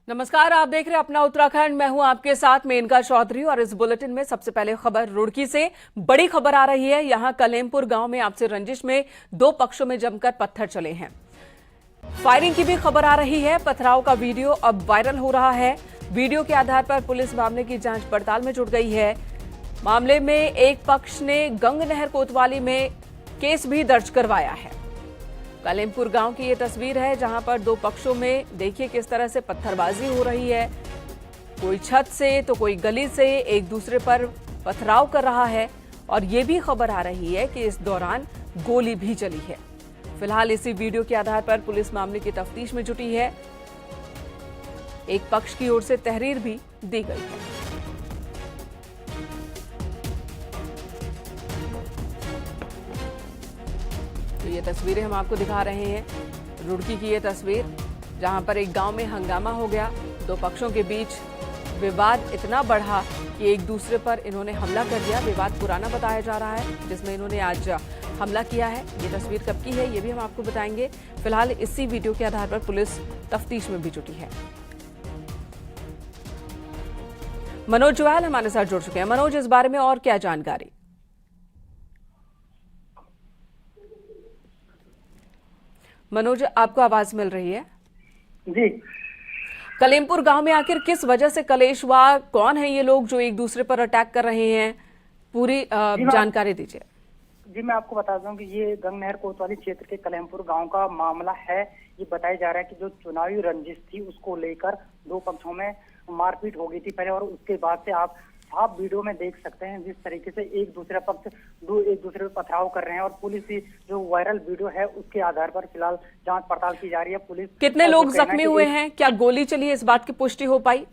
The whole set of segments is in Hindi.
नमस्कार, आप देख रहे हैं अपना उत्तराखंड। मैं हूं आपके साथ मेनका चौधरी और इस बुलेटिन में सबसे पहले खबर रुड़की से बड़ी खबर आ रही है। यहां कलेमपुर गांव में आपसी रंजिश में दो पक्षों में जमकर पत्थर चले हैं। फायरिंग की भी खबर आ रही है। पथराव का वीडियो अब वायरल हो रहा है। वीडियो के आधार पर पुलिस मामले की जांच पड़ताल में जुट गई है। मामले में एक पक्ष ने गंगनहर कोतवाली में केस भी दर्ज करवाया है। कलेमपुर गांव की ये तस्वीर है जहां पर दो पक्षों में देखिए किस तरह से पत्थरबाजी हो रही है। कोई छत से तो कोई गली से एक दूसरे पर पथराव कर रहा है और ये भी खबर आ रही है कि इस दौरान गोली भी चली है। फिलहाल इसी वीडियो के आधार पर पुलिस मामले की तफ्तीश में जुटी है। एक पक्ष की ओर से तहरीर भी दी गई है। तो ये तस्वीरें हम आपको दिखा रहे हैं। रुड़की की ये तस्वीर जहां पर एक गांव में हंगामा हो गया। दो पक्षों के बीच विवाद इतना बढ़ा कि एक दूसरे पर इन्होंने हमला कर दिया। विवाद पुराना बताया जा रहा है जिसमें इन्होंने आज हमला किया है। ये तस्वीर कब की है ये भी हम आपको बताएंगे। फिलहाल इसी वीडियो के आधार पर पुलिस तफ्तीश में भी जुटी है। मनोज जुआल हमारे साथ जुड़ चुके हैं। मनोज, इस बारे में और क्या जानकारी? मनोज, आपको आवाज मिल रही है? जी। कलेमपुर गांव में आखिर किस वजह से कलेश हुआ? कौन है ये लोग जो एक दूसरे पर अटैक कर रहे हैं? पूरी जानकारी दीजिए। जी, मैं आपको बता दूं कि ये गंगनहर कोतवाली क्षेत्र के कलेमपुर गांव का मामला है। ये बताया जा रहा है कि जो चुनावी रंजिश थी उसको लेकर दो पक्षों में मारपीट हो गई थी पहले, और उसके बाद से आप वीडियो में देख सकते हैं जिस तरीके से एक दूसरे पक्ष एक दूसरे पर पथराव कर रहे हैं। और पुलिस की जो वायरल वीडियो है उसके आधार पर फिलहाल जांच पड़ताल की जा रही है। पुलिस कितने लोग जख्मी हुए हैं? क्या गोली चली है? इस बात की पुष्टि हो पाई?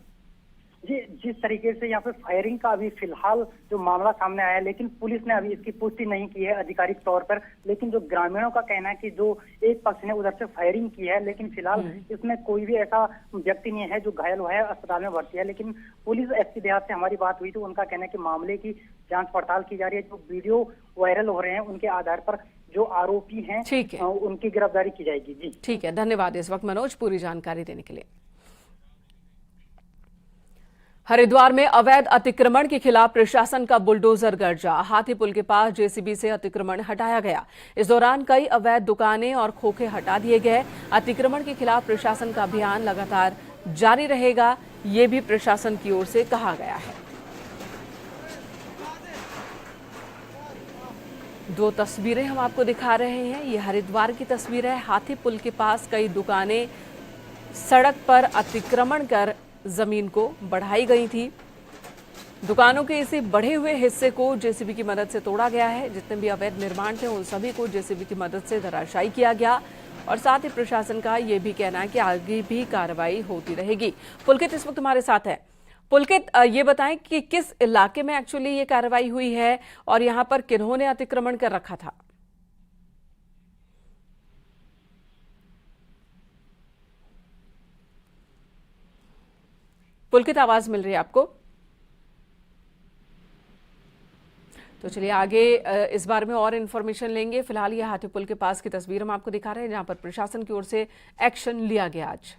जी, जिस तरीके से यहाँ पे फायरिंग का अभी फिलहाल जो मामला सामने आया है, लेकिन पुलिस ने अभी इसकी पुष्टि नहीं की है आधिकारिक तौर पर। लेकिन जो ग्रामीणों का कहना है कि जो एक पक्ष ने उधर से फायरिंग की है, लेकिन फिलहाल इसमें कोई भी ऐसा व्यक्ति नहीं है जो घायल हुआ है, अस्पताल में भर्ती है। लेकिन पुलिस एसपी देहात से हमारी बात हुई तो उनका कहना है कि मामले की जांच पड़ताल की जा रही है। जो वीडियो वायरल हो रहे हैं उनके आधार पर जो आरोपी हैं उनकी गिरफ्तारी की जाएगी। जी ठीक है, धन्यवाद इस वक्त मनोज पूरी जानकारी देने के लिए। हरिद्वार में अवैध अतिक्रमण के खिलाफ प्रशासन का बुलडोजर गरजा। हाथी पुल के पास जेसीबी से अतिक्रमण हटाया गया। इस दौरान कई अवैध दुकानें और खोखे हटा दिए गए। अतिक्रमण के खिलाफ प्रशासन का अभियान लगातार जारी रहेगा, ये भी प्रशासन की ओर से कहा गया है। दो तस्वीरें हम आपको दिखा रहे हैं। ये हरिद्वार की तस्वीर है। हाथी पुल के पास कई दुकानें सड़क पर अतिक्रमण कर जमीन को बढ़ाई गई थी। दुकानों के इसी बढ़े हुए हिस्से को जेसीबी की मदद से तोड़ा गया है। जितने भी अवैध निर्माण थे उन सभी को जेसीबी की मदद से धराशायी किया गया। और साथ ही प्रशासन का यह भी कहना है कि आगे भी कार्रवाई होती रहेगी। पुलकित इस वक्त हमारे साथ है। पुलकित, ये बताएं कि किस इलाके में एक्चुअली ये कार्रवाई हुई है और यहाँ पर किन्होंने अतिक्रमण कर रखा था? पुलकित, आवाज मिल रही है आपको? तो चलिए आगे इस बारे में और इन्फॉर्मेशन लेंगे। फिलहाल ये हाथी पुल के पास की तस्वीर हम आपको दिखा रहे हैं जहां पर प्रशासन की ओर से एक्शन लिया गया आज।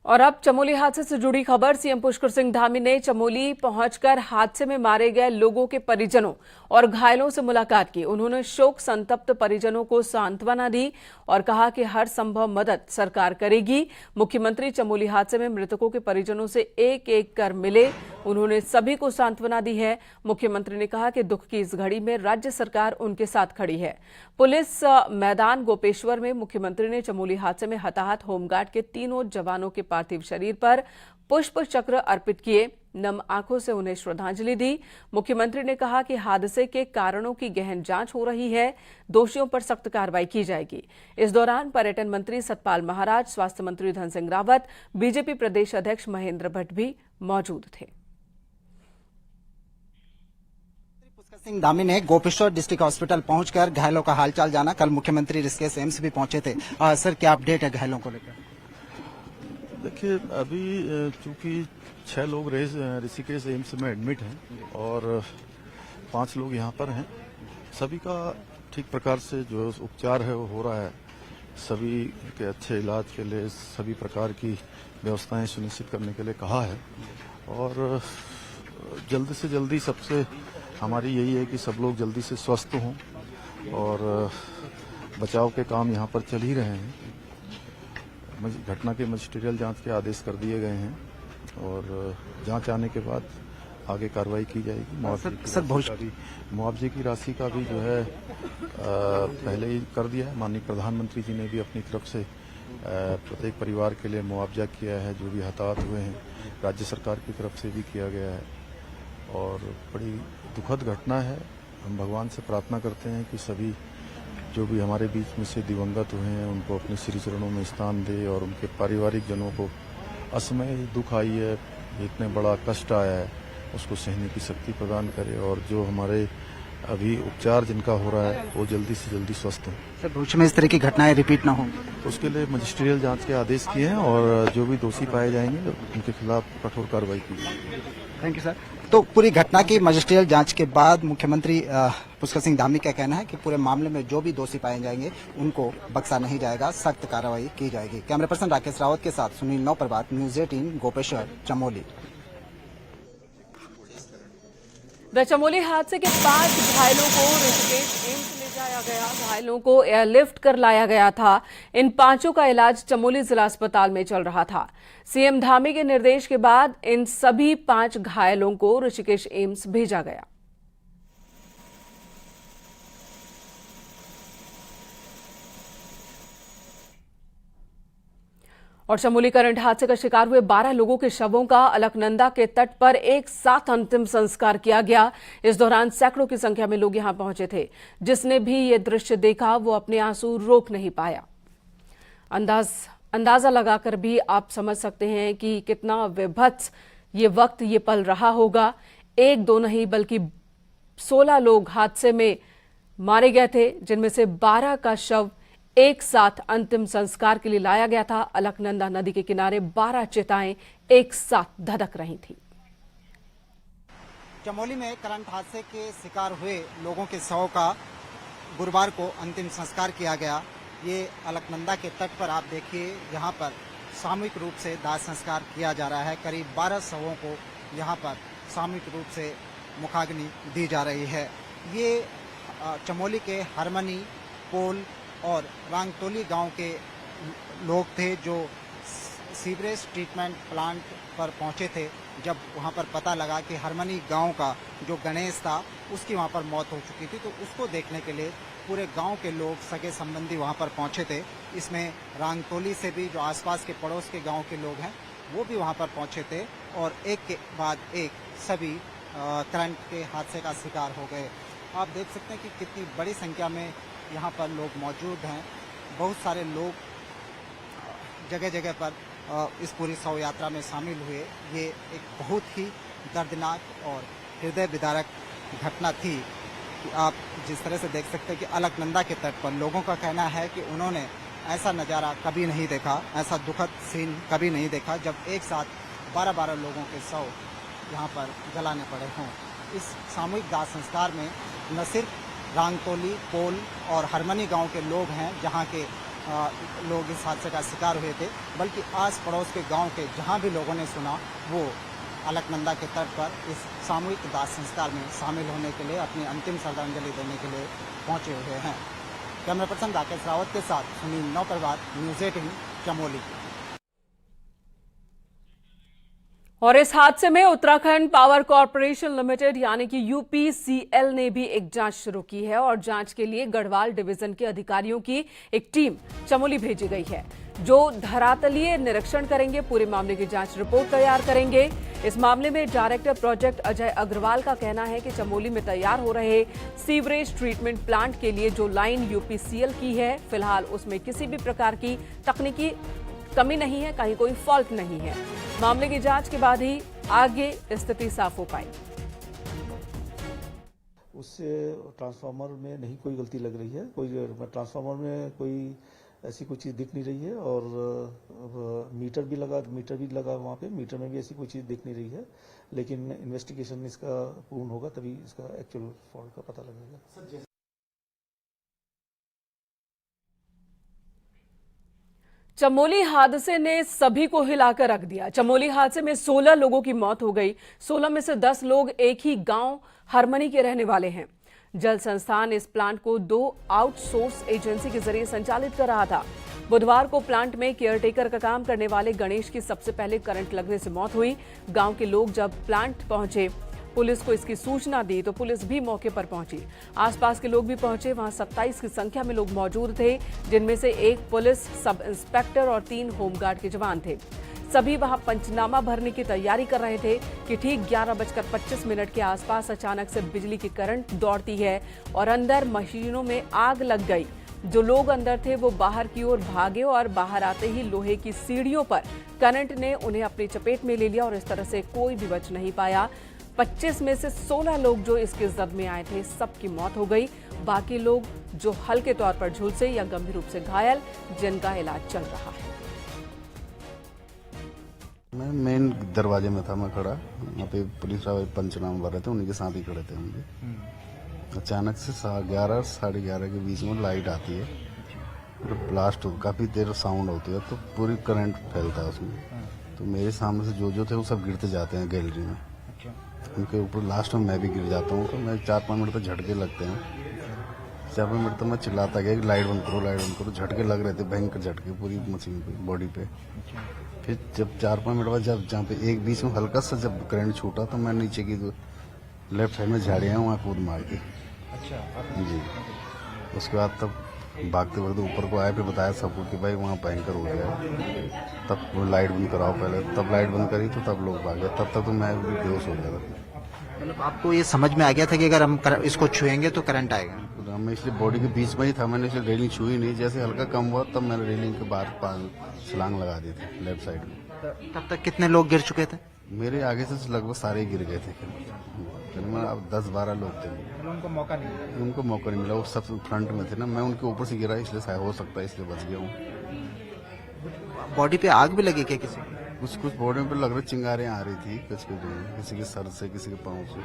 और अब चमोली हादसे से जुड़ी खबर। सीएम पुष्कर सिंह धामी ने चमोली पहुंचकर हादसे में मारे गए लोगों के परिजनों और घायलों से मुलाकात की। उन्होंने शोक संतप्त परिजनों को सांत्वना दी और कहा कि हर संभव मदद सरकार करेगी। मुख्यमंत्री चमोली हादसे में मृतकों के परिजनों से एक एक कर मिले। उन्होंने सभी को सांत्वना दी है। मुख्यमंत्री ने कहा कि दुख की इस घड़ी में राज्य सरकार उनके साथ खड़ी है। पुलिस मैदान गोपेश्वर में मुख्यमंत्री ने चमोली हादसे में हताहत होमगार्ड के तीनों जवानों के पार्थिव शरीर पर पुष्प चक्र अर्पित किए। नम आंखों से उन्हें श्रद्धांजलि दी। मुख्यमंत्री ने कहा कि हादसे के कारणों की गहन जांच हो रही है। दोषियों पर सख्त कार्रवाई की जाएगी। इस दौरान पर्यटन मंत्री सतपाल महाराज, स्वास्थ्य मंत्री धन सिंह रावत, बीजेपी प्रदेश अध्यक्ष महेंद्र भट्ट भी मौजूद थे। पुष्कर सिंह धामी ने गोपेश्वर डिस्ट्रिक्ट हॉस्पिटल पहुंचकर घायलों का हालचाल जाना। कल मुख्यमंत्री ऋषिकेश एम्स भी पहुंचे थे। सर, क्या अपडेट है घायलों को लेकर? देखिए, अभी चूंकि 6 लोग ऋषिकेश एम्स में एडमिट हैं और 5 लोग यहाँ पर हैं। सभी का ठीक प्रकार से जो उपचार है वो हो रहा है। सभी के अच्छे इलाज के लिए सभी प्रकार की व्यवस्थाएं सुनिश्चित करने के लिए कहा है। और जल्दी से जल्दी सबसे हमारी यही है कि सब लोग जल्दी से स्वस्थ हों और बचाव के काम यहाँ पर चल ही रहे हैं। घटना के मजिस्ट्रियल जांच के आदेश कर दिए गए हैं और जांच आने के बाद आगे कार्रवाई की जाएगी। मुआवजे की राशि का भी जो है पहले ही कर दिया है। माननीय प्रधानमंत्री जी ने भी अपनी तरफ से प्रत्येक परिवार के लिए मुआवजा किया है, जो भी हताहत हुए हैं। राज्य सरकार की तरफ से भी किया गया है और बड़ी दुखद घटना है। हम भगवान से प्रार्थना करते हैं कि सभी जो भी हमारे बीच में से दिवंगत हुए हैं उनको अपने श्री चरणों में स्थान दे और उनके पारिवारिक जनों को असमय दुख आई है, इतने बड़ा कष्ट आया है, उसको सहने की शक्ति प्रदान करे और जो हमारे अभी उपचार जिनका हो रहा है वो जल्दी से जल्दी स्वस्थ हों। सर भविष्य में इस तरह की घटनाएं रिपीट ना हो उसके लिए मजिस्ट्रियल जांच के आदेश किए हैं और जो भी दोषी पाए जाएंगे उनके खिलाफ कठोर कार्रवाई की जाएगी। Thank you sir. तो पूरी घटना की मजिस्ट्रियल जांच के बाद मुख्यमंत्री पुष्कर सिंह धामी का कहना है कि पूरे मामले में जो भी दोषी पाए जाएंगे उनको बख्शा नहीं जाएगा, सख्त कार्रवाई की जाएगी। कैमरा पर्सन राकेश रावत के साथ सुनील नौप्रभात, न्यूज 18, गोपेश्वर, चमोली। चमोली हादसे के 5 घायलों को ऋषिकेश एम्स ले जाया गया। घायलों को एयरलिफ्ट कर लाया गया था। इन 5 का इलाज चमोली जिला अस्पताल में चल रहा था। सीएम धामी के निर्देश के बाद इन सभी 5 घायलों को ऋषिकेश एम्स भेजा गया। और चमोली करंट हादसे का शिकार हुए 12 लोगों के शवों का अलकनंदा के तट पर एक साथ अंतिम संस्कार किया गया। इस दौरान सैकड़ों की संख्या में लोग यहां पहुंचे थे। जिसने भी ये दृश्य देखा वो अपने आंसू रोक नहीं पाया। अंदाजा लगाकर भी आप समझ सकते हैं कि कितना विभत्स ये वक्त, ये पल रहा होगा। 1-2 नहीं बल्कि 16 लोग हादसे में मारे गए थे, जिनमें से 12 का शव एक साथ अंतिम संस्कार के लिए लाया गया था। अलकनंदा नदी के किनारे 12 चिताएं एक साथ धधक रही थी। चमोली में करंट हादसे के शिकार हुए लोगों के शव का गुरुवार को अंतिम संस्कार किया गया। ये अलकनंदा के तट पर आप देखिए, यहाँ पर सामूहिक रूप से दाह संस्कार किया जा रहा है। करीब 12 शवों को यहाँ पर सामूहिक रूप से मुखाग्नि दी जा रही है। ये चमोली के हरमनी, पोल और रांगतोली गांव के लोग थे जो सीवरेज ट्रीटमेंट प्लांट पर पहुंचे थे। जब वहां पर पता लगा कि हरमनी गांव का जो गणेश था उसकी वहां पर मौत हो चुकी थी, तो उसको देखने के लिए पूरे गांव के लोग, सगे संबंधी वहां पर पहुंचे थे। इसमें रांगतोली से भी जो आसपास के पड़ोस के गांव के लोग हैं वो भी वहां पर पहुंचे थे और एक के बाद एक सभी करंट के हादसे का शिकार हो गए। आप देख सकते हैं कि कितनी बड़ी संख्या में यहाँ पर लोग मौजूद हैं। बहुत सारे लोग जगह जगह पर इस पूरी शव यात्रा में शामिल हुए। ये एक बहुत ही दर्दनाक और हृदय विदारक घटना थी कि आप जिस तरह से देख सकते हैं कि अलकनंदा के तट पर लोगों का कहना है कि उन्होंने ऐसा नज़ारा कभी नहीं देखा, ऐसा दुखद सीन कभी नहीं देखा जब एक साथ 12-12 लोगों के शव यहाँ पर जलाने पड़े हों। इस सामूहिक दाह संस्कार में न सिर्फ रांगतोली, पोल और हरमनी गांव के लोग हैं जहां के लोग इस हादसे का शिकार हुए थे, बल्कि आस पड़ोस के गांव के जहां भी लोगों ने सुना वो अलकनंदा के तट पर इस सामूहिक दाह संस्कार में शामिल होने के लिए, अपनी अंतिम श्रद्धांजलि देने के लिए पहुंचे हुए हैं। कैमरा पर्सन राकेश रावत के साथ सुनील नौप्रभात, न्यूज 18, चमोली। और इस हादसे में उत्तराखंड पावर कॉर्पोरेशन लिमिटेड यानी कि यूपीसीएल ने भी एक जांच शुरू की है और जांच के लिए गढ़वाल डिवीजन के अधिकारियों की एक टीम चमोली भेजी गई है, जो धरातलीय निरीक्षण करेंगे, पूरे मामले की जांच रिपोर्ट तैयार करेंगे। इस मामले में डायरेक्टर प्रोजेक्ट अजय अग्रवाल का कहना है कि चमोली में तैयार हो रहे सीवरेज ट्रीटमेंट प्लांट के लिए जो लाइन यूपीसीएल की है, फिलहाल उसमें किसी भी प्रकार की तकनीकी कमी नहीं है, कहीं कोई फॉल्ट नहीं है। मामले की जांच के बाद ही आगे स्थिति साफ हो पाएगी। उससे ट्रांसफार्मर में नहीं कोई गलती लग रही है, कोई ट्रांसफार्मर में कोई ऐसी कोई चीज़ दिख नहीं रही है और मीटर भी लगा वहाँ पे, मीटर में भी ऐसी कोई चीज़ दिख नहीं रही है। लेकिन इन्वेस्टिगेशन इसका पूर्ण होगा तभी इसका एक्चुअल फॉल्ट का पता लगेगा। चमोली हादसे ने सभी को हिलाकर रख दिया। चमोली हादसे में 16 लोगों की मौत हो गई। 16 में से 10 लोग एक ही गांव हरमनी के रहने वाले हैं। जल संस्थान इस प्लांट को 2 आउटसोर्स एजेंसी के जरिए संचालित कर रहा था। बुधवार को प्लांट में केयरटेकर का काम करने वाले गणेश की सबसे पहले करंट लगने से मौत हुई। गांव के लोग जब प्लांट पहुंचे, पुलिस को इसकी सूचना दी तो पुलिस भी मौके पर पहुंची। आसपास के लोग भी पहुंचे। वहां 27 की संख्या में लोग मौजूद थे, जिनमें से 1 पुलिस सब इंस्पेक्टर और 3 होमगार्ड के जवान थे। सभी वहां पंचनामा भरने की तैयारी कर रहे थे कि ठीक 11:25 के आसपास अचानक से बिजली की करंट दौड़ती है और अंदर मशीनों में आग लग गई। जो लोग अंदर थे वो बाहर की ओर भागे और बाहर आते ही लोहे की सीढ़ियों पर करंट ने उन्हें अपनी चपेट में ले लिया और इस तरह से कोई भी बच नहीं पाया। 25 में से 16 लोग जो इसके जद में आए थे, सबकी मौत हो गई। बाकी लोग जो हल्के तौर पर झुलसे या गंभीर रूप से घायल, जिनका इलाज चल रहा है। मैं मेन दरवाजे में था, मैं खड़ा, वहाँ पे पुलिस वाले पंचनामा भर रहे थे, उन्हीं के साथ ही खड़े थे हम भी। अचानक से 11 साढ़े 11 के बीच में लाइट आती है, फिर ब्लास्ट हो, काफी देर साउंड होती है, तो पूरी करंट फैलता है उसमें। तो मेरे सामने से जो थे वो सब गिरते जाते हैं गैलरी में, उनके ऊपर लास्ट में मैं भी गिर जाता हूँ। तो मैं 4-5 मिनट तक झटके लगते हैं। 4-5 मिनट तक मैं चिल्लाता गया कि लाइट बंद करो, लाइट बंद करो। झटके लग रहे थे, भयंकर झटके पूरी मशीन पे, बॉडी पे। फिर जब 4-5 मिनट बाद जहाँ पे एक बीच में हल्का सा जब करंट छूटा, तो मैं नीचे की लेफ्ट साइड में झाड़ियाँ हैं, वहाँ कूद मार के जी। उसके बाद तब भागते भागते ऊपर को आए, फिर बताया सबको कि भाई वहाँ भयंकर हो गया है, तब वो लाइट बंद कराओ पहले। तब लाइट बंद करी तो तब लोग भागे। तब तक तो मैं भी बेहोश हो गया था। मतलब आपको ये समझ में आ गया था कि अगर हम इसको छुएंगे तो करंट आएगा? मैं इसलिए बॉडी के बीच में ही था, मैंने इसलिए रेलिंग छुई नहीं। जैसे हल्का कम हुआ तब मैंने रेलिंग के बाहर छलांग लगा दी थी लेफ्ट साइड में। तब तक कितने लोग गिर चुके थे? मेरे आगे से लगभग सारे ही गिर गए थे। अब 10-12 लोग थे। उनको मौका नहीं मिला? उनको मौका नहीं मिला, वो सब फ्रंट में थे ना, मैं उनके ऊपर से गिरा, इसलिए शायद हो सकता है, इसलिए बच गया हूँ। बॉडी पे आग भी लगी क्या किसी को? कुछ बॉडी पे लग रहे चिंगारें आ रही थी, किसी के सर से, किसी के पाँव से।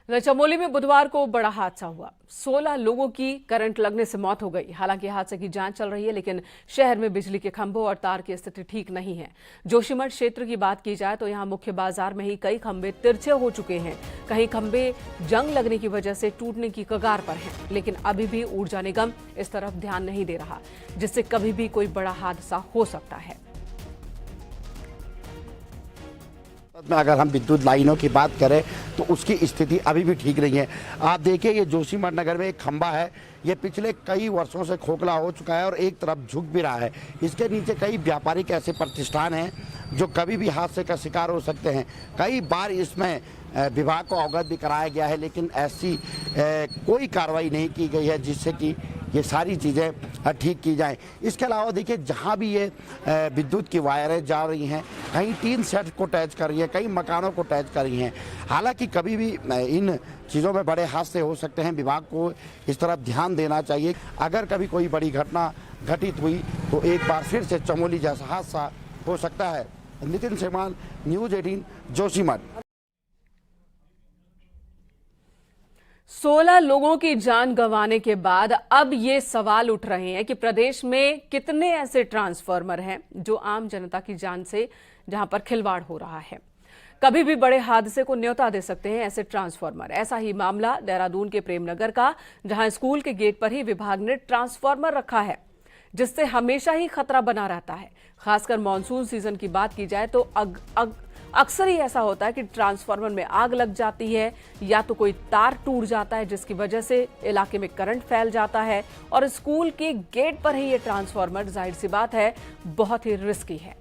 चमोली में बुधवार को बड़ा हादसा हुआ। 16 लोगों की करंट लगने से मौत हो गई। हालांकि हादसे की जांच चल रही है, लेकिन शहर में बिजली के खंभों और तार की स्थिति ठीक नहीं है। जोशीमठ क्षेत्र की बात की जाए तो यहां मुख्य बाजार में ही कई खंभे तिरछे हो चुके हैं। कहीं खंभे जंग लगने की वजह से टूटने की कगार पर हैं, लेकिन अभी भी ऊर्जा निगम इस तरफ ध्यान नहीं दे रहा, जिससे कभी भी कोई बड़ा हादसा हो सकता है। में अगर हम विद्युत लाइनों की बात करें तो उसकी स्थिति अभी भी ठीक नहीं है। आप देखिए, ये जोशीमठ नगर में एक खंभा है, ये पिछले कई वर्षों से खोखला हो चुका है और एक तरफ झुक भी रहा है। इसके नीचे कई व्यापारिक ऐसे प्रतिष्ठान हैं जो कभी भी हादसे का शिकार हो सकते हैं। कई बार इसमें विभाग को अवगत भी कराया गया है, लेकिन ऐसी कोई कार्रवाई नहीं की गई है जिससे कि ये सारी चीज़ें ठीक की जाएं। इसके अलावा देखिए, जहाँ भी ये विद्युत की वायरें जा रही हैं, कहीं टीन सेट को टच कर रही हैं, कई मकानों को टच कर रही हैं। हालांकि कभी भी इन चीज़ों में बड़े हादसे हो सकते हैं। विभाग को इस तरफ ध्यान देना चाहिए। अगर कभी कोई बड़ी घटना घटित हुई तो एक बार फिर से चमोली जैसा हादसा हो सकता है। नितिन सेमान, न्यूज़ 18, जोशीमठ। 16 लोगों की जान गंवाने के बाद अब ये सवाल उठ रहे हैं कि प्रदेश में कितने ऐसे ट्रांसफार्मर हैं जो आम जनता की जान से जहां पर खिलवाड़ हो रहा है। कभी भी बड़े हादसे को न्योता दे सकते हैं ऐसे ट्रांसफार्मर। ऐसा ही मामला देहरादून के प्रेमनगर का, जहां स्कूल के गेट पर ही विभाग ने ट्रांसफार्मर रखा है, जिससे हमेशा ही खतरा बना रहता है। खासकर मानसून सीजन की बात की जाए तो अक्सर ही ऐसा होता है कि ट्रांसफार्मर में आग लग जाती है या तो कोई तार टूट जाता है, जिसकी वजह से इलाके में करंट फैल जाता है। और स्कूल के गेट पर ही ये ट्रांसफार्मर, जाहिर सी बात है, बहुत ही रिस्की है।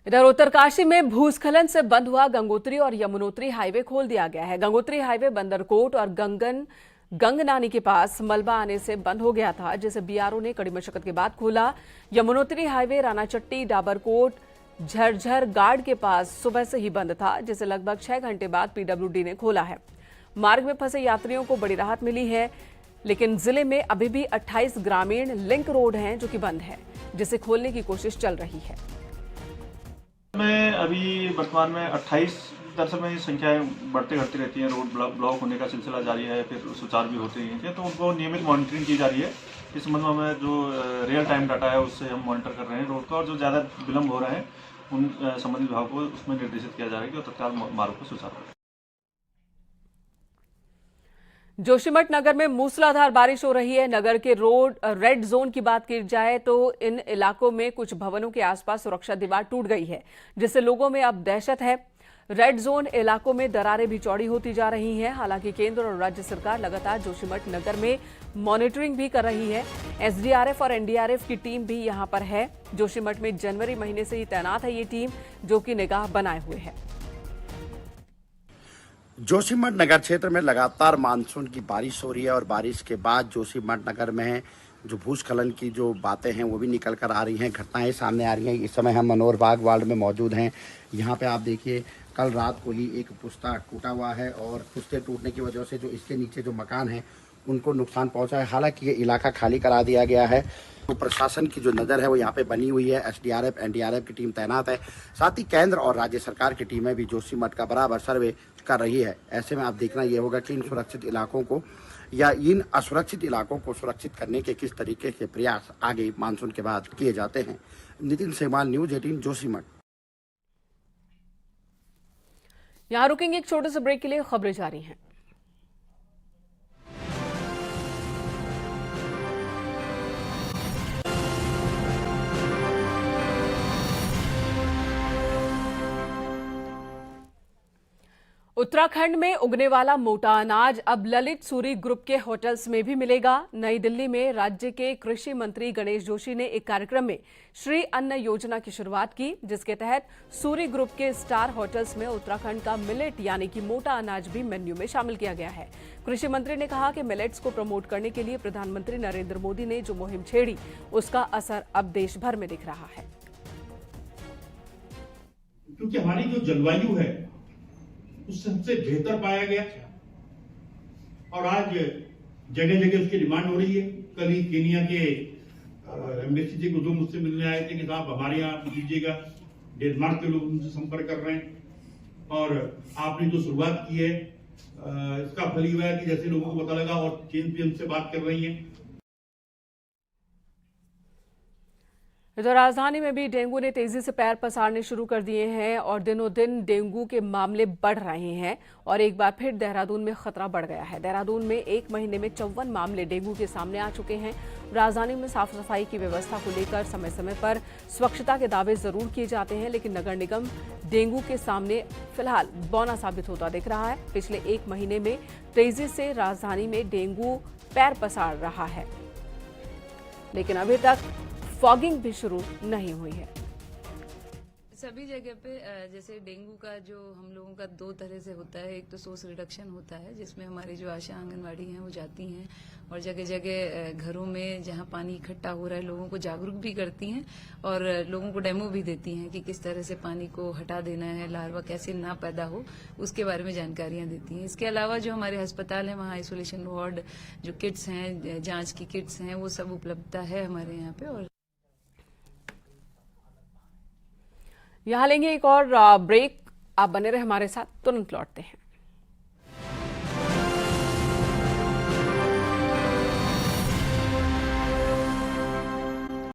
इधर उत्तरकाशी में भूस्खलन से बंद हुआ गंगोत्री और यमुनोत्री हाईवे खोल दिया गया है। गंगोत्री हाईवे बंदरकोट और गंगनानी के पास मलबा आने से बंद हो गया था, जिसे बीआरओ ने कड़ी मशक्कत के बाद खोला। यमुनोत्री हाईवे रानाचट्टी, डाबरकोट, झरझर गार्ड के पास सुबह से ही बंद था, जिसे लगभग 6 घंटे बाद पीडब्ल्यूडी ने खोला है। मार्ग में फंसे यात्रियों को बड़ी राहत मिली है, लेकिन जिले में अभी भी 28 ग्रामीण लिंक रोड हैं जो कि बंद है, जिसे खोलने की कोशिश चल रही है। में अभी वर्तमान में 28 दरअसल में संख्याएं बढ़ती घटती रहती हैं। रोड ब्लॉक होने का सिलसिला जारी है, फिर सुचारू भी होते हैं, तो उनको नियमित मॉनिटरिंग की जा रही है। इस संबंध में हमें जो रियल टाइम डाटा है उससे हम मॉनिटर कर रहे हैं रोड का, और जो ज़्यादा विलम्ब हो रहे हैं उन संबंधित विभागों को उसमें निर्देशित किया जा रहा है कि वो तत्काल मार्ग को सुचारू करें। जोशीमठ नगर में मूसलाधार बारिश हो रही है। नगर के रोड रेड जोन की बात की जाए तो इन इलाकों में कुछ भवनों के आसपास सुरक्षा दीवार टूट गई है, जिससे लोगों में अब दहशत है। रेड जोन इलाकों में दरारें भी चौड़ी होती जा रही हैं। हालांकि केंद्र और राज्य सरकार लगातार जोशीमठ नगर में मॉनिटरिंग भी कर रही है। एसडीआरएफ और एनडीआरएफ की टीम भी यहां पर है। जोशीमठ में जनवरी महीने से ही तैनात है ये टीम, जो कि निगाह बनाए हुए है। जोशीमठ नगर क्षेत्र में लगातार मानसून की बारिश हो रही है और बारिश के बाद जोशीमठ नगर में जो भूस्खलन की जो बातें हैं वो भी निकल कर आ रही हैं, घटनाएं सामने आ रही हैं। इस समय हम मनोहर बाग वार्ड में मौजूद हैं। यहाँ पे आप देखिए, कल रात को ही एक पुस्ता टूटा हुआ है और पुस्ते टूटने की वजह से जो इसके नीचे जो मकान है उनको नुकसान पहुंचा है। हालांकि ये इलाका खाली करा दिया गया है। तो प्रशासन की जो नज़र है वो यहाँ पे बनी हुई है। एसडीआरएफ एनडीआरएफ की टीम तैनात है। साथ ही केंद्र और राज्य सरकार की टीमें भी जोशीमठ का बराबर सर्वे कर रही है। ऐसे में आप देखना ये होगा कि इन सुरक्षित इलाकों को या इन असुरक्षित इलाकों को सुरक्षित करने के किस तरीके के प्रयास आगे मानसून के बाद किए जाते हैं। नितिन सेमाल, न्यूज 18 जोशीमठ। यहां रुकेंगे एक छोटे से ब्रेक के लिए, खबरें जारी हैं। उत्तराखंड में उगने वाला मोटा अनाज अब ललित सूरी ग्रुप के होटल्स में भी मिलेगा। नई दिल्ली में राज्य के कृषि मंत्री गणेश जोशी ने एक कार्यक्रम में श्री अन्न योजना की शुरुआत की, जिसके तहत सूरी ग्रुप के स्टार होटल्स में उत्तराखंड का मिलेट यानी कि मोटा अनाज भी मेन्यू में शामिल किया गया है। कृषि मंत्री ने कहा कि मिलेट्स को प्रमोट करने के लिए प्रधानमंत्री नरेंद्र मोदी ने जो मुहिम छेड़ी उसका असर अब देश भर में दिख रहा है। क्योंकि हमारी जो जलवायु है उससे सबसे बेहतर पाया गया और आज जगह जगह उसकी डिमांड हो रही है। कल ही केनिया के एम्बेसी से जो मुझसे मिलने आए थे कि साहब हमारे यहाँ दीजिएगा, डेनमार्क के लोग उनसे संपर्क कर रहे हैं। और आपने जो शुरुआत की है इसका फल हुआ है कि जैसे लोगों को पता लगा और चेन भी हमसे बात कर रही है। इधर राजधानी में भी डेंगू ने तेजी से पैर पसारने शुरू कर दिए हैं और दिनों दिन डेंगू के मामले बढ़ रहे हैं और एक बार फिर देहरादून में खतरा बढ़ गया है। देहरादून में एक महीने में 54 मामले डेंगू के सामने आ चुके हैं। राजधानी में साफ सफाई की व्यवस्था को लेकर समय समय पर स्वच्छता के दावे जरूर किए जाते हैं, लेकिन नगर निगम डेंगू के सामने फिलहाल बौना साबित होता दिख रहा है। पिछले एक महीने में तेजी से राजधानी में डेंगू पैर पसार रहा है, लेकिन अभी तक फॉगिंग भी शुरू नहीं हुई है। सभी जगह पे जैसे डेंगू का जो हम लोगों का दो तरह से होता है। एक तो सोर्स रिडक्शन होता है जिसमें हमारी जो आशा आंगनवाड़ी हैं वो जाती हैं और जगह जगह घरों में जहां पानी इकट्ठा हो रहा है लोगों को जागरूक भी करती हैं और लोगों को डेमो भी देती हैं कि किस तरह से पानी को हटा देना है, लार्वा कैसे ना पैदा हो, उसके बारे में जानकारियां देती हैं। इसके अलावा जो हमारे अस्पताल हैं वहाँ आइसोलेशन वार्ड, जो किट्स हैं, जांच की किट्स हैं, वो सब उपलब्धता है हमारे यहाँ पे। और यहां लेंगे एक और ब्रेक। आप बने रहे हमारे साथ, तुरंत लौटते हैं।